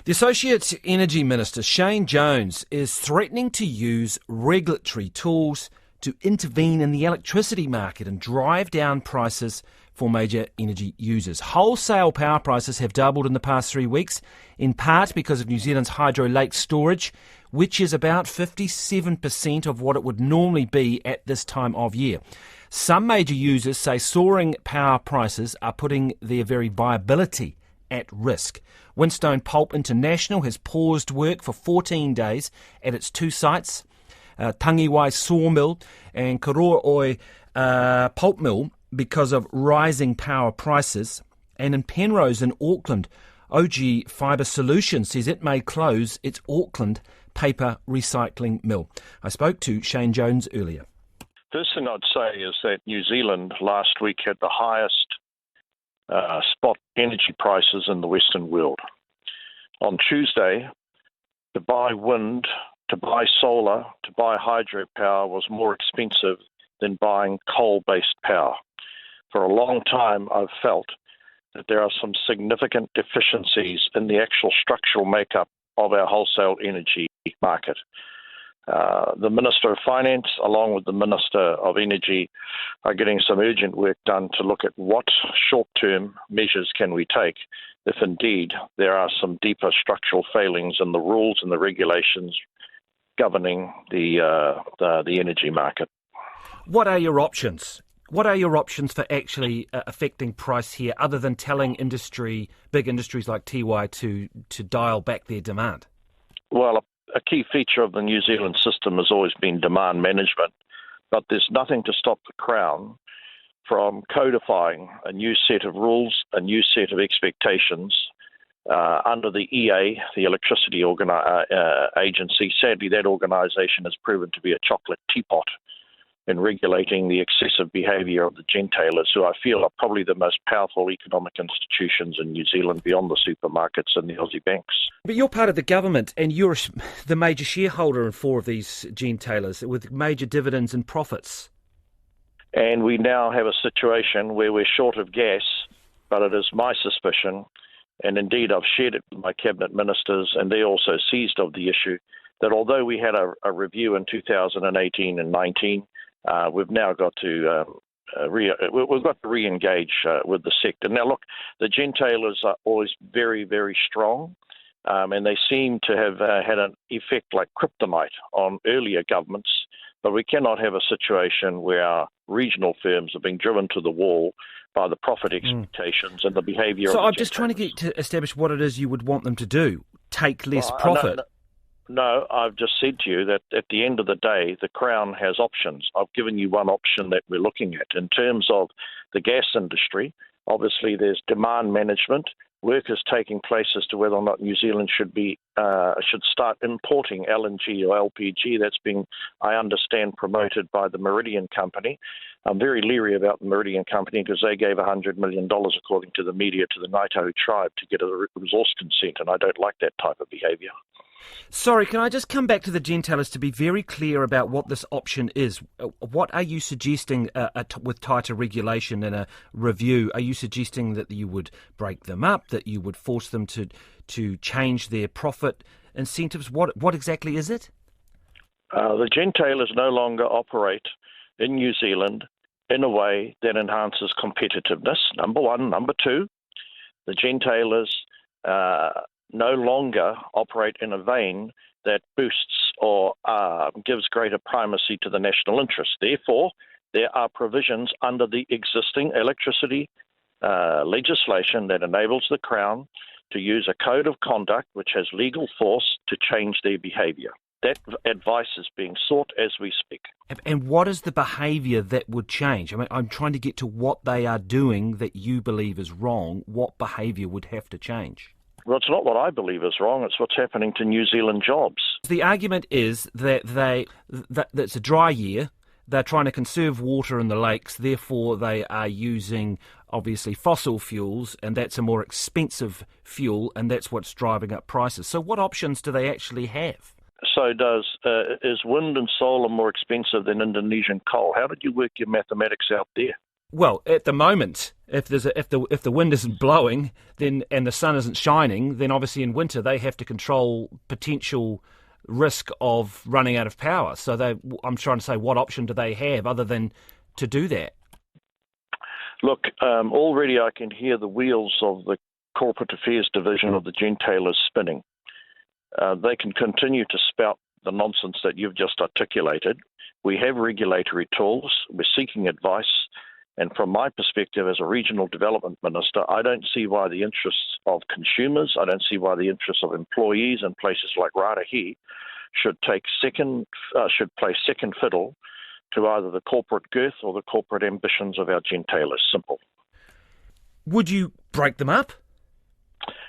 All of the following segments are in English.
The Associate Energy Minister, Shane Jones, is threatening to use regulatory tools to intervene in the electricity market and drive down prices for major energy users. Wholesale power prices have doubled in the past 3 weeks, in part because of New Zealand's hydro lake storage, which is about 57% of what it would normally be at this time of year. Some major users say soaring power prices are putting their very viability at risk. Winstone Pulp International has paused work for 14 days at its two sites, Tangiwai Sawmill and Karooi Pulp Mill, because of rising power prices. And in Penrose in Auckland, OG Fibre Solutions says it may close its Auckland paper recycling mill. I spoke to Shane Jones earlier. First thing I'd say is that New Zealand last week had the highest spot energy prices in the Western world. On Tuesday, to buy wind, to buy solar, to buy hydropower was more expensive than buying coal-based power. For a long time, I've felt that there are some significant deficiencies in the actual structural makeup of our wholesale energy market. The Minister of Finance, along with the Minister of Energy, are getting some urgent work done to look at what short-term measures can we take if indeed there are some deeper structural failings in the rules and the regulations governing the energy market. What are your options? What are your options for actually affecting price here, other than telling big industries like Tiwai to dial back their demand? Well, a key feature of the New Zealand system has always been demand management, but there's nothing to stop the Crown from codifying a new set of rules, a new set of expectations under the EA, the Electricity Agency. Sadly, that organisation has proven to be a chocolate teapot in regulating the excessive behaviour of the Gentailers, who I feel are probably the most powerful economic institutions in New Zealand beyond the supermarkets and the Aussie banks. But you're part of the government and you're the major shareholder in 4 of these Gentailers with major dividends and profits. And we now have a situation where we're short of gas, but it is my suspicion, and indeed I've shared it with my cabinet ministers, and they also seized of the issue, that although we had a review in 2018 and 19, we've now got to re-engage with the sector. Now, look, the Gentailers are always very, very strong, and they seem to have had an effect like kryptonite on earlier governments, but we cannot have a situation where our regional firms are being driven to the wall by the profit expectations and the behaviour of the Gentailers. So I'm just trying to get to establish what it is you would want them to do. Take less profit. No, I've just said to you that at the end of the day, the Crown has options. I've given you one option that we're looking at. In terms of the gas industry, obviously there's demand management. Work is taking place as to whether or not New Zealand should start importing LNG or LPG. That's being, I understand, promoted by the Meridian Company. I'm very leery about the Meridian Company because they gave $100 million, according to the media, to the Ngātahu tribe to get a resource consent, and I don't like that type of behaviour. Sorry, can I just come back to the Gentailers to be very clear about what this option is? What are you suggesting with tighter regulation and a review? Are you suggesting that you would break them up, that you would force them to change their profit incentives? What exactly is it? The Gentailers no longer operate in New Zealand in a way that enhances competitiveness, number one. Number two, the Gentailers no longer operate in a vein that boosts or gives greater primacy to the national interest. Therefore, there are provisions under the existing electricity legislation that enables the Crown to use a code of conduct which has legal force to change their behaviour. That advice is being sought as we speak. And what is the behaviour that would change? I mean, I'm trying to get to what they are doing that you believe is wrong. What behaviour would have to change? Well, it's not what I believe is wrong. It's what's happening to New Zealand jobs. The argument is that that it's a dry year. They're trying to conserve water in the lakes. Therefore, they are using, obviously, fossil fuels, and that's a more expensive fuel, and that's what's driving up prices. So what options do they actually have? So is wind and solar more expensive than Indonesian coal? How did you work your mathematics out there? Well, at the moment, If the wind isn't blowing, then and the sun isn't shining, then obviously in winter they have to control potential risk of running out of power. So I'm trying to say, what option do they have other than to do that? Look, already I can hear the wheels of the corporate affairs division of the Gentailers spinning. They can continue to spout the nonsense that you've just articulated. We have regulatory tools. We're seeking advice. And from my perspective as a regional development minister, I don't see why the interests of consumers, I don't see why the interests of employees in places like Raetihi should play second fiddle to either the corporate girth or the corporate ambitions of our Gentailers. Simple. Would you break them up?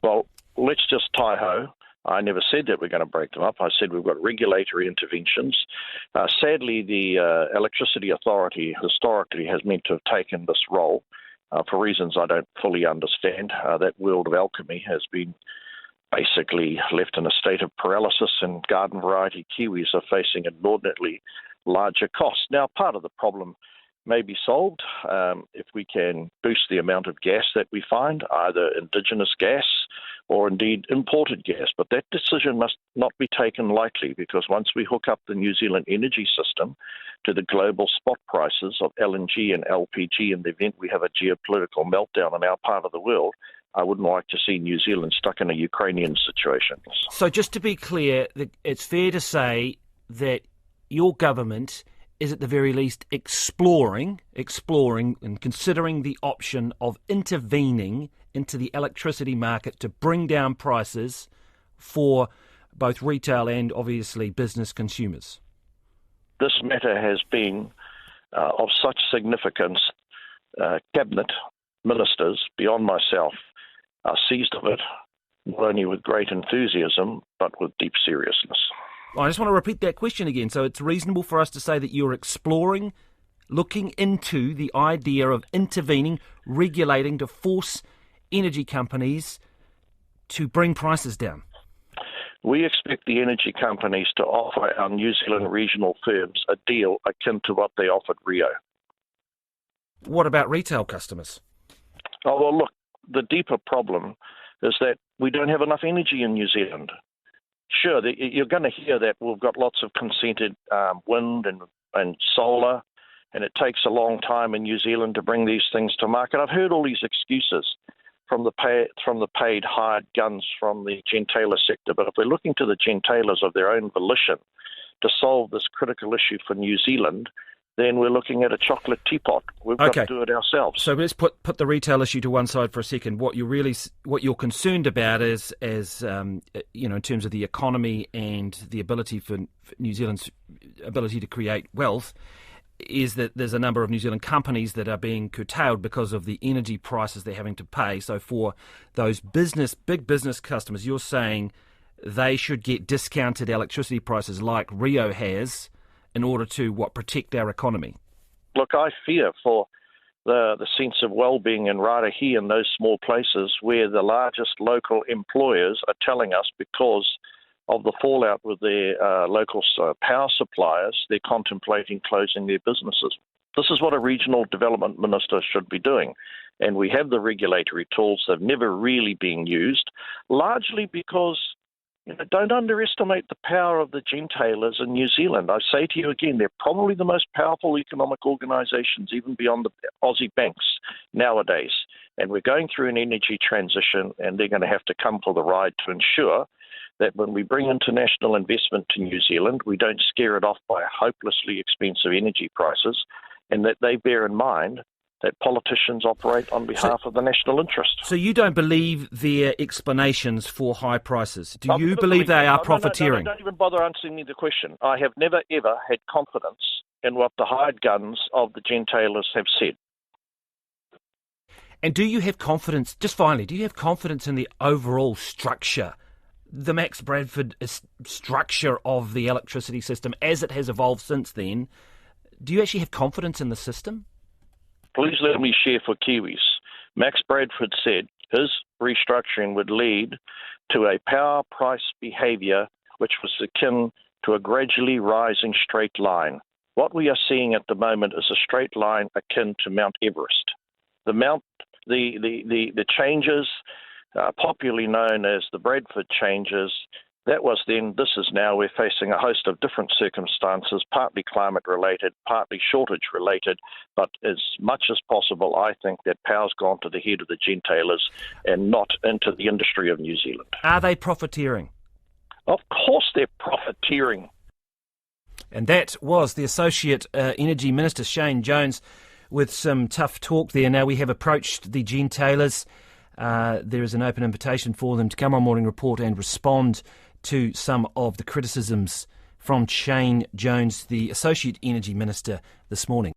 Well, let's just tie-ho. I never said that we're going to break them up. I said we've got regulatory interventions. Sadly, the Electricity Authority historically has meant to have taken this role for reasons I don't fully understand. That world of alchemy has been basically left in a state of paralysis, and garden variety kiwis are facing inordinately larger costs. Now, part of the problem may be solved if we can boost the amount of gas that we find, either indigenous gas or indeed imported gas. But that decision must not be taken lightly, because once we hook up the New Zealand energy system to the global spot prices of LNG and LPG in the event we have a geopolitical meltdown in our part of the world, I wouldn't like to see New Zealand stuck in a Ukrainian situation. So just to be clear, it's fair to say that your government is at the very least exploring and considering the option of intervening into the electricity market to bring down prices for both retail and obviously business consumers. This matter has been of such significance, cabinet ministers beyond myself are seized of it, not only with great enthusiasm, but with deep seriousness. I just want to repeat that question again. So it's reasonable for us to say that you're exploring, looking into the idea of intervening, regulating to force energy companies to bring prices down. We expect the energy companies to offer our New Zealand regional firms a deal akin to what they offered Rio. What about retail customers? Oh, well, look, the deeper problem is that we don't have enough energy in New Zealand. Sure, you're going to hear that we've got lots of consented wind and solar, and it takes a long time in New Zealand to bring these things to market. I've heard all these excuses from the paid hired guns from the Gentailer sector, but if we're looking to the Gentailers of their own volition to solve this critical issue for New Zealand, then we're looking at a chocolate teapot. We've got to do it ourselves. So let's put the retail issue to one side for a second. What you're concerned about is in terms of the economy and the ability for New Zealand's ability to create wealth, is that there's a number of New Zealand companies that are being curtailed because of the energy prices they're having to pay. So for those big business customers, you're saying they should get discounted electricity prices like Rio has, in order to, protect our economy? Look, I fear for the sense of well-being in Raetihi and those small places where the largest local employers are telling us, because of the fallout with their local power suppliers, they're contemplating closing their businesses. This is what a regional development minister should be doing. And we have the regulatory tools. They've never really been used, largely because don't underestimate the power of the Gentailers in New Zealand. I say to you again, they're probably the most powerful economic organisations, even beyond the Aussie banks nowadays. And we're going through an energy transition, and they're going to have to come for the ride to ensure that when we bring international investment to New Zealand, we don't scare it off by hopelessly expensive energy prices, and that they bear in mind that politicians operate on behalf of the national interest. So you don't believe their explanations for high prices? Do you believe they are profiteering? No, don't even bother answering me the question. I have never, ever had confidence in what the hired guns of the Gentailers have said. And do you have confidence, just finally, do you have confidence in the overall structure, the Max Bradford structure of the electricity system as it has evolved since then? Do you actually have confidence in the system? Please let me share for Kiwis. Max Bradford said his restructuring would lead to a power price behaviour which was akin to a gradually rising straight line. What we are seeing at the moment is a straight line akin to Mount Everest. the changes, popularly known as the Bradford changes, that was then. This is now. We're facing a host of different circumstances, partly climate-related, partly shortage-related, but as much as possible, I think that power's gone to the head of the Gentailers and not into the industry of New Zealand. Are they profiteering? Of course they're profiteering. And that was the Associate Energy Minister, Shane Jones, with some tough talk there. Now, we have approached the Gentailers. There is an open invitation for them to come on Morning Report and respond to some of the criticisms from Shane Jones, the Associate Energy Minister, this morning.